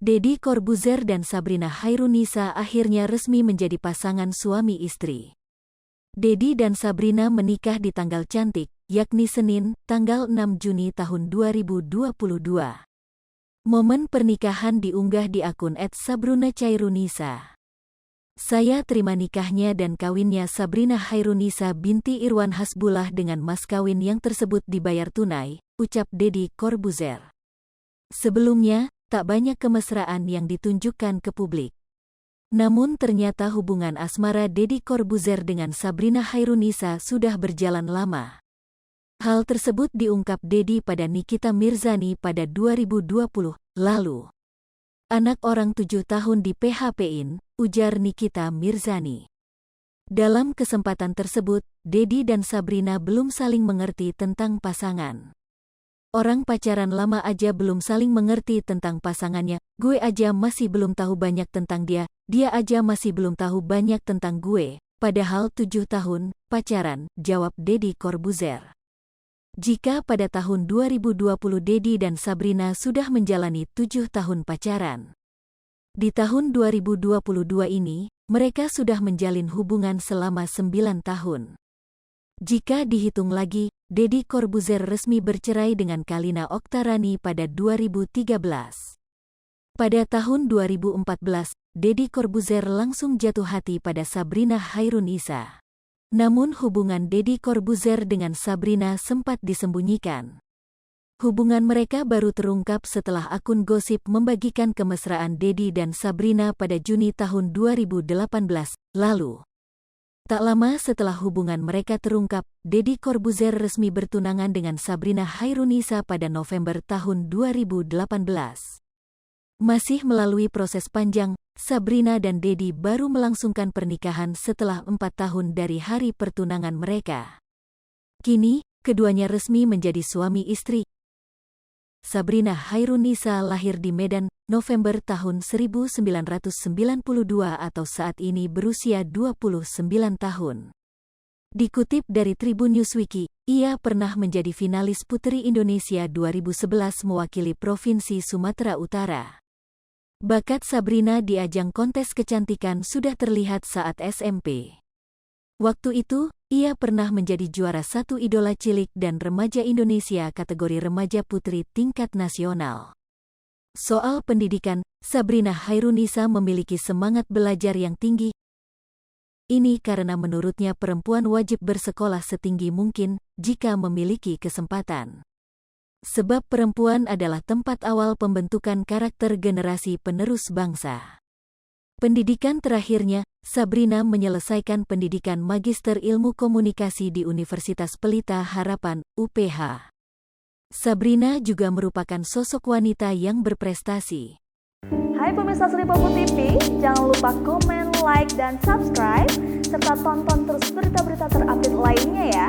Deddy Corbuzier dan Sabrina Khairunisa akhirnya resmi menjadi pasangan suami istri. Deddy dan Sabrina menikah di tanggal cantik, yakni Senin, tanggal 6 Juni tahun 2022. Momen pernikahan diunggah di akun @sabrunakhairunisa. Saya terima nikahnya dan kawinnya Sabrina Khairunisa binti Irwan Hasbullah dengan mas kawin yang tersebut dibayar tunai, ucap Deddy Corbuzier. Sebelumnya, tak banyak kemesraan yang ditunjukkan ke publik. Namun ternyata hubungan asmara Deddy Corbuzier dengan Sabrina Khairunisa sudah berjalan lama. Hal tersebut diungkap Deddy pada Nikita Mirzani pada 2020 lalu. Anak orang 7 tahun di PHP-in, ujar Nikita Mirzani. Dalam kesempatan tersebut, Deddy dan Sabrina belum saling mengerti tentang pasangan. Orang pacaran lama aja belum saling mengerti tentang pasangannya, gue aja masih belum tahu banyak tentang dia, dia aja masih belum tahu banyak tentang gue, padahal 7 tahun, pacaran, jawab Deddy Corbuzier. Jika pada tahun 2020 Deddy dan Sabrina sudah menjalani 7 tahun pacaran. Di tahun 2022 ini, mereka sudah menjalin hubungan selama 9 tahun. Jika dihitung lagi, Deddy Corbuzier resmi bercerai dengan Kalina Oktarani pada 2013. Pada tahun 2014, Deddy Corbuzier langsung jatuh hati pada Sabrina Khairunisa. Namun hubungan Deddy Corbuzier dengan Sabrina sempat disembunyikan. Hubungan mereka baru terungkap setelah akun gosip membagikan kemesraan Deddy dan Sabrina pada Juni tahun 2018 lalu. Tak lama setelah hubungan mereka terungkap, Deddy Corbuzier resmi bertunangan dengan Sabrina Khairunisa pada November tahun 2018. Masih melalui proses panjang, Sabrina dan Deddy baru melangsungkan pernikahan setelah 4 tahun dari hari pertunangan mereka. Kini, keduanya resmi menjadi suami istri. Sabrina Khairunisa lahir di Medan, November tahun 1992 atau saat ini berusia 29 tahun. Dikutip dari Tribun Newswiki, ia pernah menjadi finalis Putri Indonesia 2011 mewakili Provinsi Sumatera Utara. Bakat Sabrina di ajang kontes kecantikan sudah terlihat saat SMP. Waktu itu, ia pernah menjadi juara 1 Idola Cilik dan Remaja Indonesia kategori remaja putri tingkat nasional. Soal pendidikan, Sabrina Khairunisa memiliki semangat belajar yang tinggi. Ini karena menurutnya perempuan wajib bersekolah setinggi mungkin jika memiliki kesempatan. Sebab perempuan adalah tempat awal pembentukan karakter generasi penerus bangsa. Pendidikan terakhirnya, Sabrina menyelesaikan pendidikan Magister Ilmu Komunikasi di Universitas Pelita Harapan, UPH. Sabrina juga merupakan sosok wanita yang berprestasi. Hai pemirsa Sri Popo TV, jangan lupa komen, like, dan subscribe, serta tonton terus berita-berita terupdate lainnya ya.